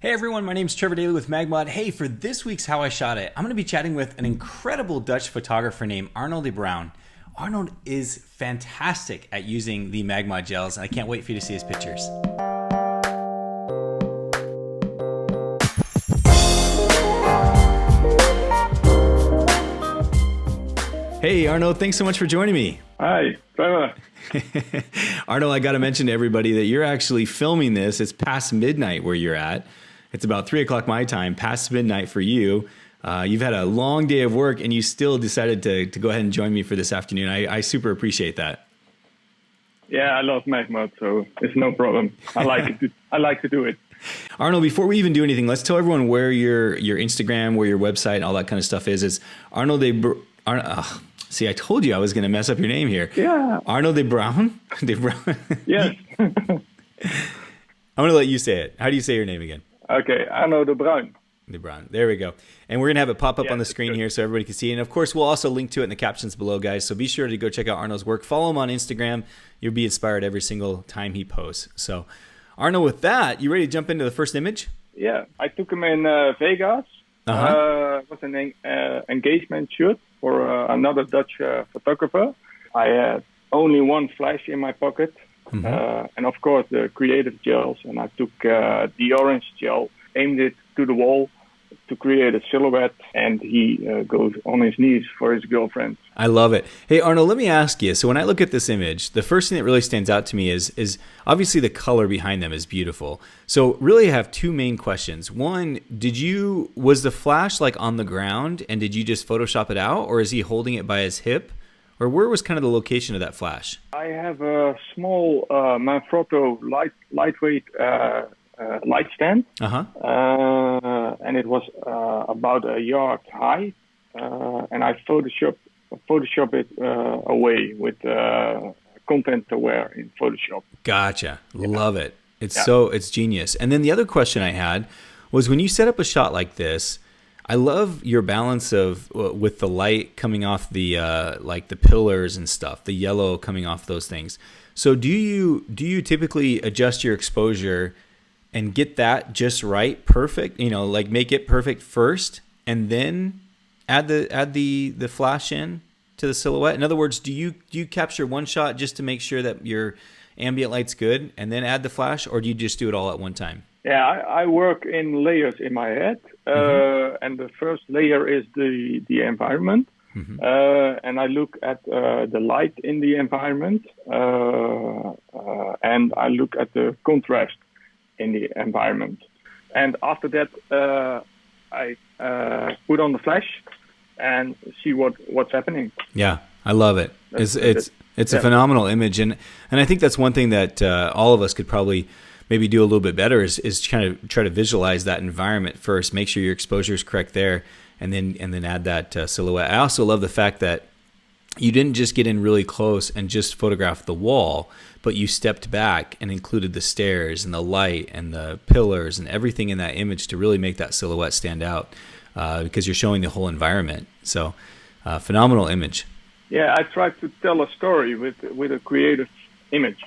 Hey everyone, my name is Trevor Daly with MagMod. Hey, for this week's How I Shot It, I'm going to be chatting with an incredible Dutch photographer named Arno De Bruijn. Arnold is fantastic at using the MagMod gels, and I can't wait for you to see his pictures. Hey Arno, thanks so much for joining me. Hi, Trevor. Arno, I got to mention to everybody that you're actually filming this. It's past midnight where you're at. It's about 3 o'clock my time, past midnight for you. You've had a long day of work and you still decided to go ahead and join me for this afternoon. I super appreciate that. Yeah, I love MagMod, so it's no problem. I like to do it. Arno, before we even do anything, let's tell everyone where your Instagram, where your website, and all that kind of stuff is. It's Arno De Bruijn. See, I told you I was going to mess up your name here. Yeah. Arno De Bruijn? De Bruijn. Yes. I'm going to let you say it. How do you say your name again? Okay, Arno De Bruijn. De Bruijn. There we go. And we're going to have it pop up on the screen good. here so everybody can see it. And of course, we'll also link to it in the captions below, guys. So be sure to go check out Arno's work. Follow him on Instagram. You'll be inspired every single time he posts. So, Arno, with that, you ready to jump into the first image? Yeah, I took him in Vegas. It was an engagement shoot for another Dutch photographer. I had only one flash in my pocket. And of course the creative gels, and I took the orange gel, aimed it to the wall to create a silhouette, and he goes on his knees for his girlfriend. I love it. Hey Arno, let me ask you, so when I look at this image, the first thing that really stands out to me is obviously the color behind them is beautiful. So really I have two main questions. One, was the flash like on the ground and did you just Photoshop it out, or is he holding it by his hip? Or where was kind of the location of that flash? I have a small Manfrotto lightweight light stand, and it was about a yard high, and I Photoshop it away with content aware in Photoshop. Gotcha. Love it. It's genius. And then the other question I had was, when you set up a shot like this, I love your balance of with the light coming off the like the pillars and stuff, the yellow coming off those things. So do you typically adjust your exposure and get that just right, perfect? You know, like make it perfect first, and then add the flash in to the silhouette. In other words, do you capture one shot just to make sure that your ambient light's good, and then add the flash, or do you just do it all at one time? Yeah, I work in layers in my head, and the first layer is the environment, and I look at the light in the environment, and I look at the contrast in the environment, and after that I put on the flash and see what's happening. Yeah, I love it. It's a phenomenal image, and I think that's one thing that all of us could probably maybe do a little bit better is kind of try to visualize that environment first, make sure your exposure is correct there, and then add that silhouette. I also love the fact that you didn't just get in really close and just photograph the wall, but you stepped back and included the stairs and the light and the pillars and everything in that image to really make that silhouette stand out, because you're showing the whole environment. So phenomenal image. Yeah, I try to tell a story with a creative image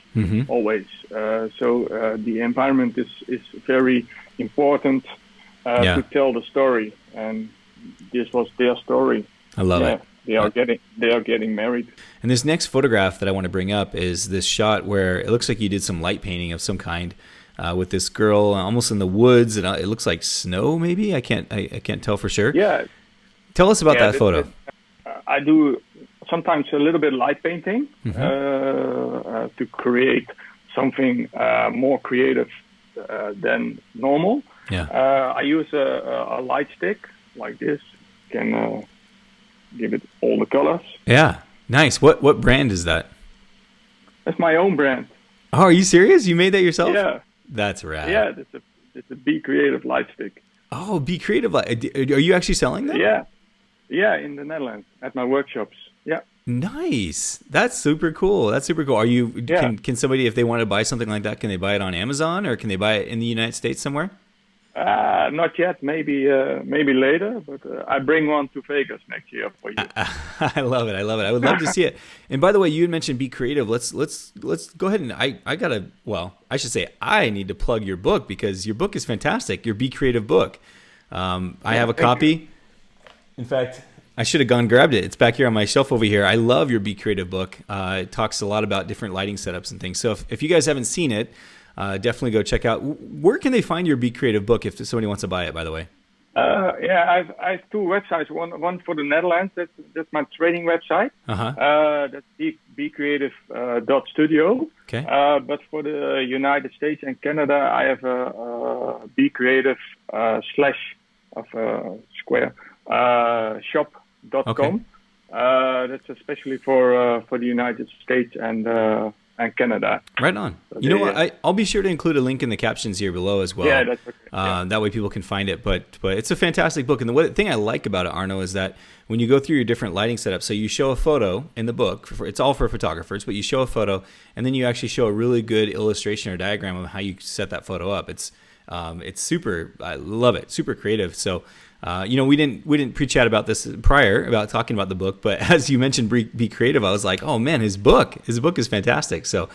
always. So the environment is very important to tell the story, and this was their story. I love it. They are getting married. And this next photograph that I want to bring up is this shot where it looks like you did some light painting of some kind with this girl almost in the woods, and it looks like snow. Maybe I can't tell for sure. Yeah. Tell us about that photo. I do sometimes a little bit light painting to create something more creative than normal. Yeah. I use a light stick like this. Can give it all the colors. Yeah, nice. What brand is that? That's my own brand. Oh, are you serious? You made that yourself? Yeah. That's rad. Yeah, it's a Be Creative light stick. Oh, Be Creative light. Are you actually selling that? Yeah, in the Netherlands at my workshops. Yeah. Nice. That's super cool. Are you? Can somebody, if they want to buy something like that, can they buy it on Amazon, or can they buy it in the United States somewhere? Not yet. Maybe later. But I bring one to Vegas next year for you. I love it. I love it. I would love to see it. And by the way, you had mentioned Be Creative. Let's go ahead and I should say I need to plug your book because your book is fantastic. Your Be Creative book. I have a copy. In fact, I should have gone and grabbed it. It's back here on my shelf over here. I love your Be Creative book. It talks a lot about different lighting setups and things. So if you guys haven't seen it, definitely go check out. Where can they find your Be Creative book if somebody wants to buy it, by the way? I have two websites. One for the Netherlands. That's my training website. That's becreative.studio. Okay. But for the United States and Canada, I have a Be Creative shop.com. Okay. That's especially for the United States and Canada. Right on. You know what? I'll be sure to include a link in the captions here below as well. Yeah, that's okay. That way people can find it. But it's a fantastic book. And the thing I like about it, Arno, is that when you go through your different lighting setups, so you show a photo in the book. It's all for photographers, but you show a photo, and then you actually show a really good illustration or diagram of how you set that photo up. It's super. I love it. Super creative. So. We didn't pre-chat about this prior about talking about the book, but as you mentioned, Be Creative, I was like, oh man, his book is fantastic. So,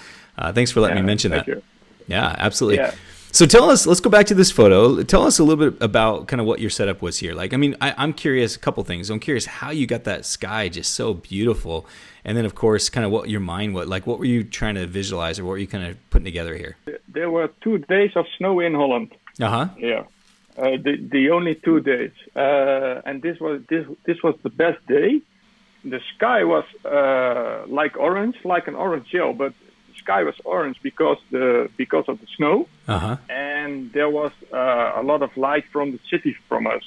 thanks for letting me mention that. You. Yeah, absolutely. Yeah. So let's go back to this photo. Tell us a little bit about kind of what your setup was here. Like, I mean, I'm curious, a couple things. I'm curious how you got that sky just so beautiful. And then of course, kind of what your mind was like, what were you trying to visualize or what were you kind of putting together here? There were 2 days of snow in Holland. Yeah. The only 2 days, and this was the best day. The sky was like an orange gel, but the sky was orange because of the snow, and there was a lot of light from the city from us,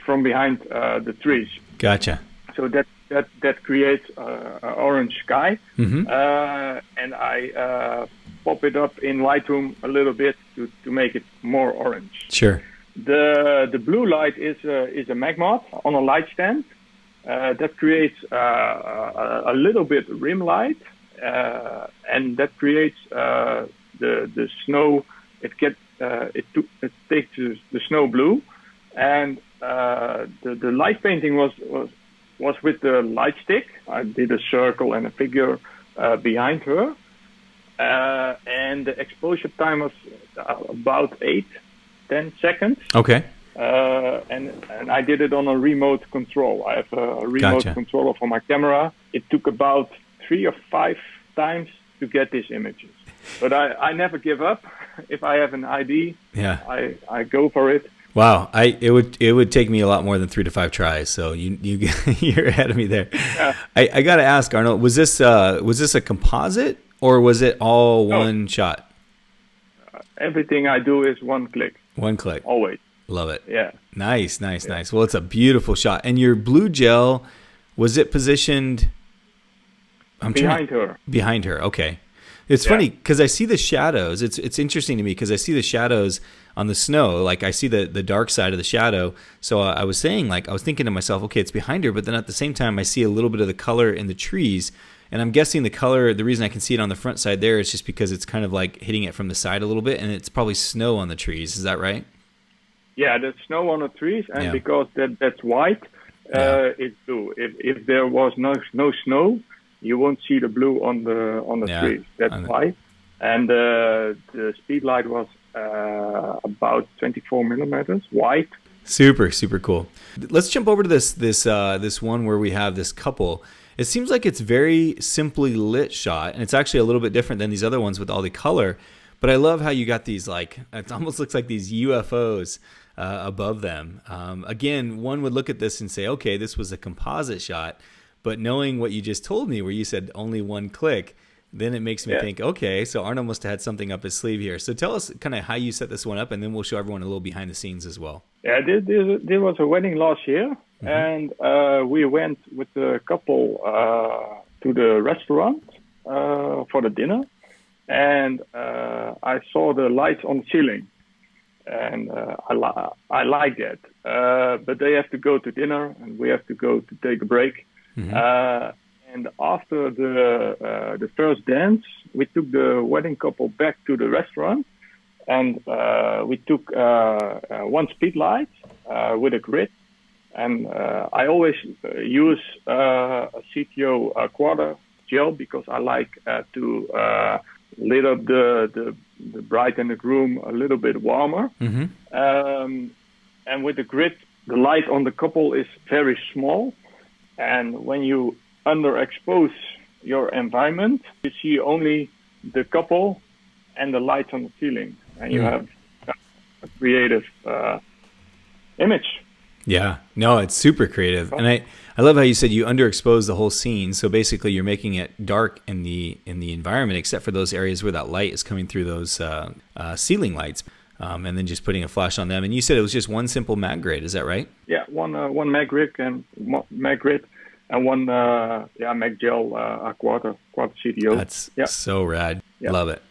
from behind the trees. Gotcha. So that creates an orange sky, and I pop it up in Lightroom a little bit to make it more orange. Sure. The blue light is a MagMod on a light stand that creates a little bit rim light, and that creates the snow. It takes the snow blue, and the light painting was with the light stick. I did a circle and a figure behind her. And the exposure time was about 8-10 seconds. Okay. And I did it on a remote control. I have a remote controller for my camera. It took about 3 or 5 times to get these images. But I never give up. If I have an ID, I go for it. Wow, it would take me a lot more than 3 to 5 tries. So you're ahead of me there. Yeah. I got to ask, Arnold, was this a composite? Or was it all one shot? Everything I do is one click. One click. Always. Love it. Yeah. Nice. Well, it's a beautiful shot. And your blue gel, was it positioned? Behind her. Behind her. Okay. It's funny because I see the shadows. It's interesting to me because I see the shadows on the snow. Like I see the dark side of the shadow. So I was thinking to myself, okay, it's behind her. But then at the same time, I see a little bit of the color in the trees. And I'm guessing the reason I can see it on the front side there is just because it's kind of like hitting it from the side a little bit, and it's probably snow on the trees. Is that right? Yeah, there's snow on the trees, and because that's white, it's blue. If there was no snow, you won't see the blue on the trees. That's why. And the speed light was about 24 millimeters white. Super, super cool. Let's jump over to this one where we have this couple. It seems like it's very simply lit shot, and it's actually a little bit different than these other ones with all the color. But I love how you got these, like, it almost looks like these UFOs above them. Again, one would look at this and say, okay, this was a composite shot. But knowing what you just told me, where you said only one click, then it makes me think, okay, so Arno must have had something up his sleeve here. So tell us kind of how you set this one up, and then we'll show everyone a little behind the scenes as well. Yeah, there was a wedding last year, and we went with the couple to the restaurant for the dinner, and I saw the lights on the ceiling, and I like that. But they have to go to dinner, and we have to go to take a break. And after the first dance, we took the wedding couple back to the restaurant And we took one speed light with a grid. And I always use a CTO quarter gel because I like to lit up the bright in the room a little bit warmer. And with the grid, the light on the couple is very small. And when you underexpose your environment, you see only the couple and the lights on the ceiling. And you have a creative image. Yeah, no, it's super creative. And I love how you said you underexpose the whole scene. So basically you're making it dark in the environment, except for those areas where that light is coming through those ceiling lights, and then just putting a flash on them. And you said it was just one simple mag grid. Is that right? Yeah, one mag grid and one mag gel a quarter CTO. That's so rad. Yeah. Love it.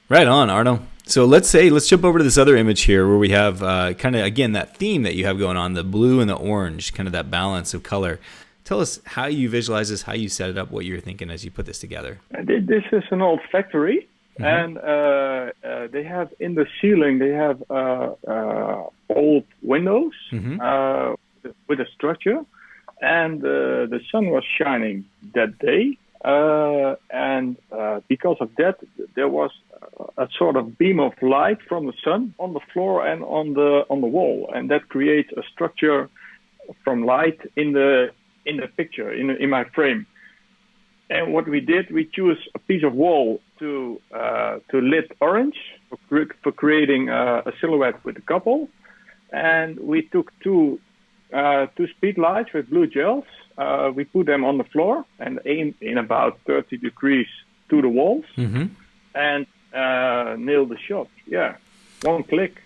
Right on, Arno. So let's jump over to this other image here where we have kind of, again, that theme that you have going on, the blue and the orange, kind of that balance of color. Tell us how you visualize this, how you set it up, what you were thinking as you put this together. This is an old factory, and they have in the ceiling, they have old windows with a structure, and the sun was shining that day. And because of that, there was a sort of beam of light from the sun on the floor and on the wall, and that creates a structure from light in the picture in my frame. And what we did, we chose a piece of wall to lit orange for creating a silhouette with a couple, and we took two speed lights with blue gels. We put them on the floor and aimed in about 30 degrees to the walls, and nailed the shot. Yeah, one click.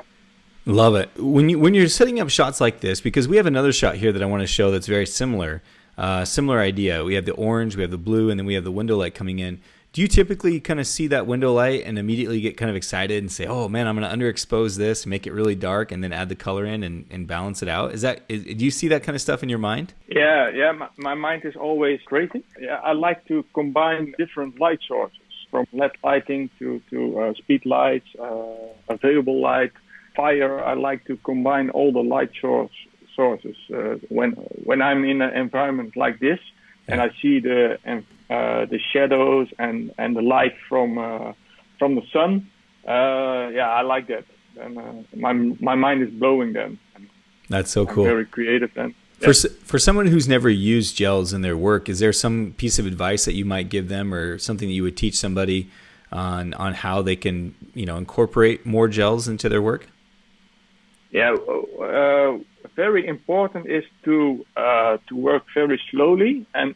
Love it. When you're setting up shots like this, because we have another shot here that I want to show that's very similar idea. We have the orange, we have the blue, and then we have the window light coming in. Do you typically kind of see that window light and immediately get kind of excited and say, oh man, I'm going to underexpose this, make it really dark, and then add the color in and balance it out? Do you see that kind of stuff in your mind? Yeah. My mind is always crazy. Yeah, I like to combine different light sources, from LED lighting to speed lights, available light, fire. I like to combine all the light sources. When I'm in an environment like this, and I see the shadows and the light from the sun, I like that. And my mind is blowing then. That's so cool. I'm very creative then. For someone who's never used gels in their work, is there some piece of advice that you might give them, or something that you would teach somebody on how they can incorporate more gels into their work? Yeah, very important is to work very slowly and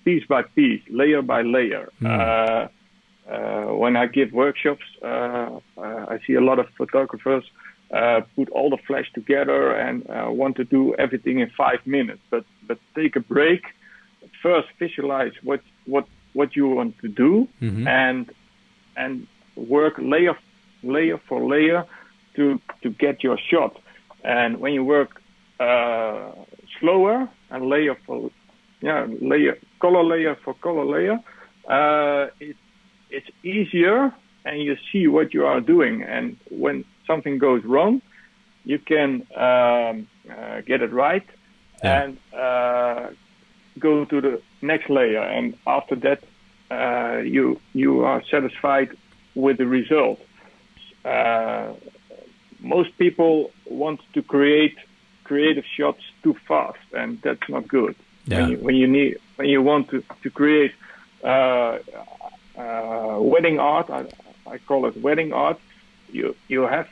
piece by piece, layer by layer. When I give workshops, I see a lot of photographers put all the flash together and want to do everything in 5 minutes. But take a break. First, visualize what you want to do, and work layer for layer to get your shot. And when you work slower and color layer for color layer, it's easier, and you see what you are doing. And when something goes wrong, you can get it right and go to the next layer. And after that, you are satisfied with the result. Most people want to create creative shots too fast, and that's not good. Yeah. When you want to create wedding art, I call it wedding art. You have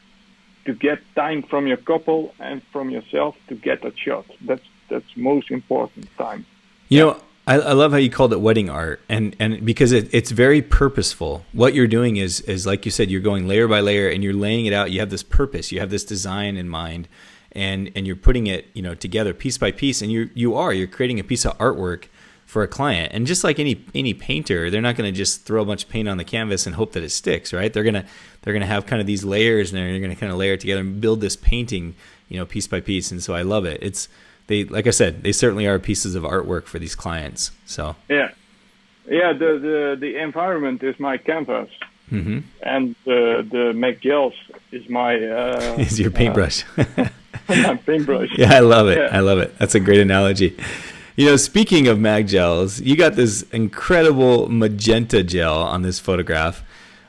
to get time from your couple and from yourself to get that shot. That's most important time. I love how you called it wedding art, and because it's very purposeful. What you're doing is like you said, you're going layer by layer and you're laying it out. You have this purpose, you have this design in mind, and you're putting it together piece by piece, and you're creating a piece of artwork for a client. And just like any painter, they're not going to just throw a bunch of paint on the canvas and hope that it sticks, right? They're gonna have kind of these layers, and they're gonna kind of layer it together and build this painting, piece by piece. And so I love it. Like I said, they certainly are pieces of artwork for these clients. So the environment is my canvas. and the MagGels is my is your paintbrush. my paintbrush. Yeah, I love it. Yeah. I love it. That's a great analogy. You know, speaking of MagGels, you got this incredible magenta gel on this photograph,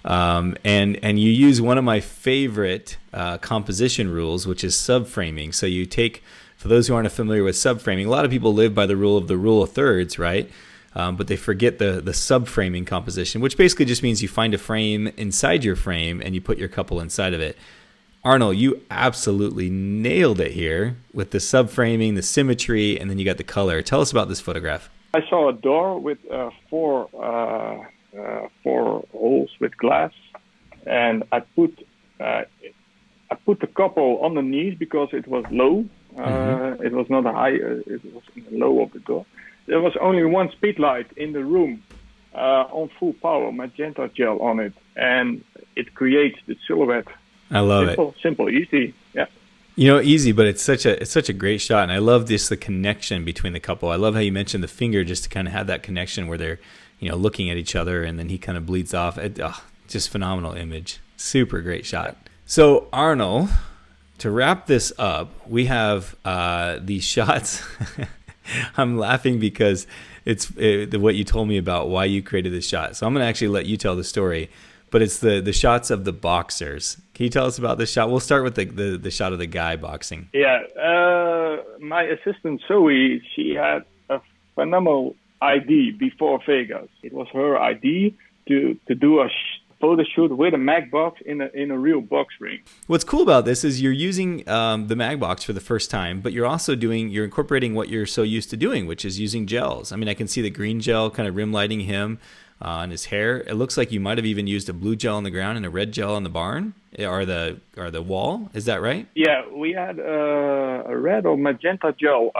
and you use one of my favorite composition rules, which is subframing. So you take, for those who aren't familiar with subframing, a lot of people live by the rule of thirds, right? But they forget the subframing composition, which basically just means you find a frame inside your frame and you put your couple inside of it. Arno, you absolutely nailed it here with the subframing, the symmetry, and then you got the color. Tell us about this photograph. I saw a door with four holes with glass, and I put the couple underneath because it was low. It was not a high. It was in the low of the door. There was only one speed light in the room on full power, magenta gel on it, and it creates the silhouette. I love it. Simple, easy. Yeah. You know, easy, but it's such a great shot, and I love this, the connection between the couple. I love how you mentioned the finger, just to kind of have that connection where they're, you know, looking at each other, and then he kind of bleeds off. Just phenomenal image, super great shot. So Arno, to wrap this up, we have these shots. I'm laughing because it's what you told me about why you created this shot. So I'm going to actually let you tell the story. But it's the shots of the boxers. Can you tell us about this shot? We'll start with the shot of the guy boxing. Yeah, my assistant Zoe, she had a phenomenal idea before Vegas. It was her idea to do a photo shoot with a mag box in a real box ring. What's cool about this is you're using the mag box for the first time, but you're incorporating what you're so used to doing, which is using gels. I mean, I can see the green gel kind of rim lighting him. On his hair, it looks like you might have even used a blue gel on the ground and a red gel on the barn or the wall. Is that right? Yeah, we had a red or magenta gel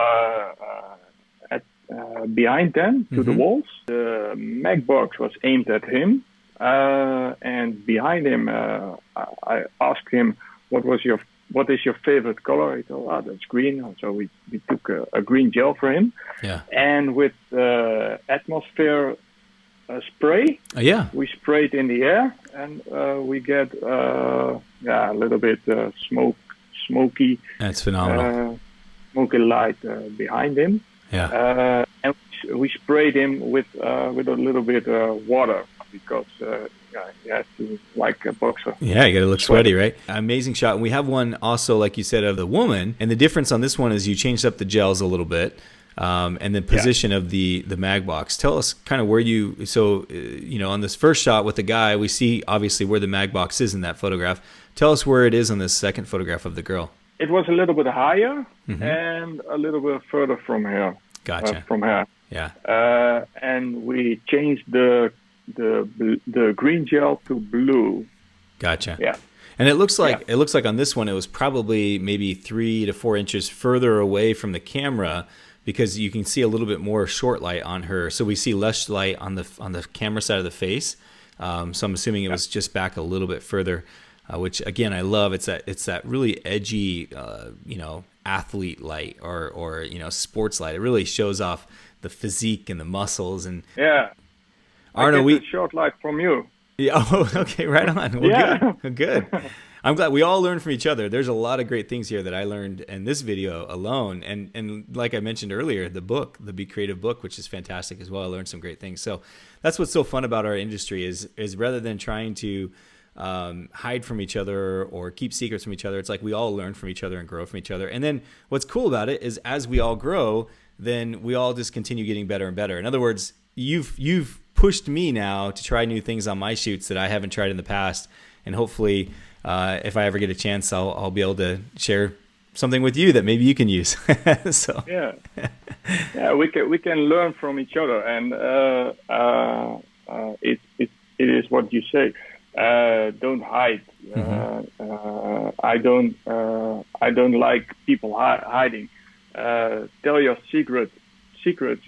behind them to the walls. The mag box was aimed at him, and behind him, I asked him, "What is your favorite color?" He told, "That's green." So we took a green gel for him. Yeah, and with atmosphere. Spray. We sprayed in the air, and we get a little bit smoky. That's phenomenal. Smoky light behind him. Yeah. And we sprayed him with a little bit water because he has to, like a boxer. Yeah, you got to look sweaty, right? Amazing shot. And we have one also, like you said, of the woman, and the difference on this one is you changed up the gels a little bit. And the position of the mag box. Tell us kind of where on this first shot with the guy, we see obviously where the mag box is in that photograph. Tell us where it is on this second photograph of the girl. It was a little bit higher and a little bit further from her. Gotcha. From her. Yeah. And we changed the green gel to blue. Gotcha. Yeah. And it looks like on this one it was probably maybe 3 to 4 inches further away from the camera, because you can see a little bit more short light on her. So we see less light on the camera side of the face. So I'm assuming it was just back a little bit further, which again I love. It's that really edgy, athlete light or sports light. It really shows off the physique and the muscles. And Arno, we short light from you. Yeah. Oh, okay. Right on. Well, good. I'm glad we all learn from each other. There's a lot of great things here that I learned in this video alone. And like I mentioned earlier, the book, the Be Creative book, which is fantastic as well. I learned some great things. So that's what's so fun about our industry is rather than trying to hide from each other or keep secrets from each other, it's like we all learn from each other and grow from each other. And then what's cool about it is as we all grow, then we all just continue getting better and better. In other words, you've pushed me now to try new things on my shoots that I haven't tried in the past. And hopefully, if I ever get a chance, I'll be able to share something with you that maybe you can use. So we can learn from each other, and it is what you say. Don't hide. I don't like people hiding. Tell your secrets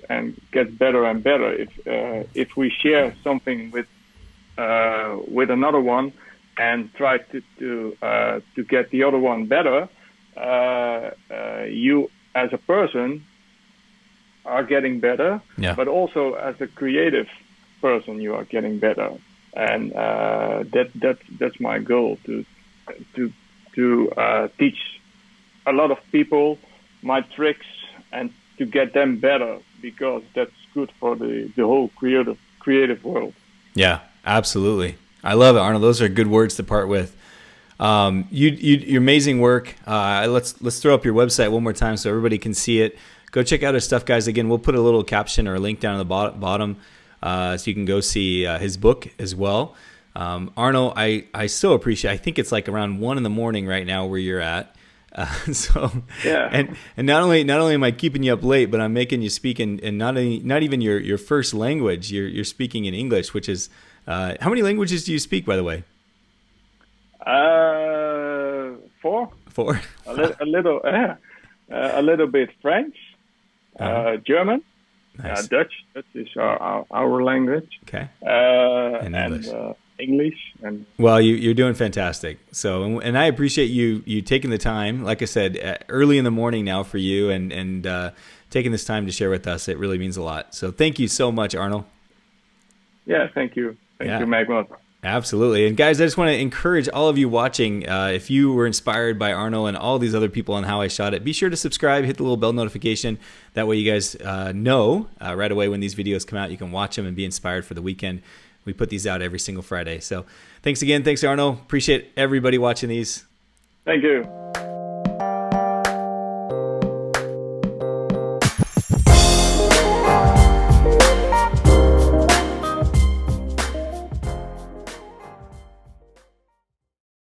and get better and better. If we share something with another one and try to get the other one better, you as a person are getting better, but also as a creative person you are getting better. and that's my goal to teach a lot of people my tricks and to get them better, because that's good for the whole creative world. Yeah, absolutely. I love it, Arnold. Those are good words to part with. Your amazing work. Let's throw up your website one more time so everybody can see it. Go check out his stuff, guys. Again, we'll put a little caption or a link down at the bottom so you can go see his book as well. Arno, I so appreciate. I think it's like around 1 a.m. right now where you're at. So yeah, and not only am I keeping you up late, but I'm making you speak in not even your first language. You're speaking in English, which is how many languages do you speak, by the way? 4. 4. A little bit French, German, Nice. Dutch. That is our language. Okay. And English. And well, you're doing fantastic. So, and I appreciate you taking the time. Like I said, early in the morning now for you, and taking this time to share with us. It really means a lot. So, thank you so much, Arno. Yeah, thank you. Thank you, MagMod. Absolutely. And guys, I just want to encourage all of you watching, if you were inspired by Arno and all these other people on How I Shot It, be sure to subscribe, hit the little bell notification. That way you guys know right away when these videos come out. You can watch them and be inspired for the weekend. We put these out every single Friday. So thanks again. Thanks, Arno. Appreciate everybody watching these. Thank you.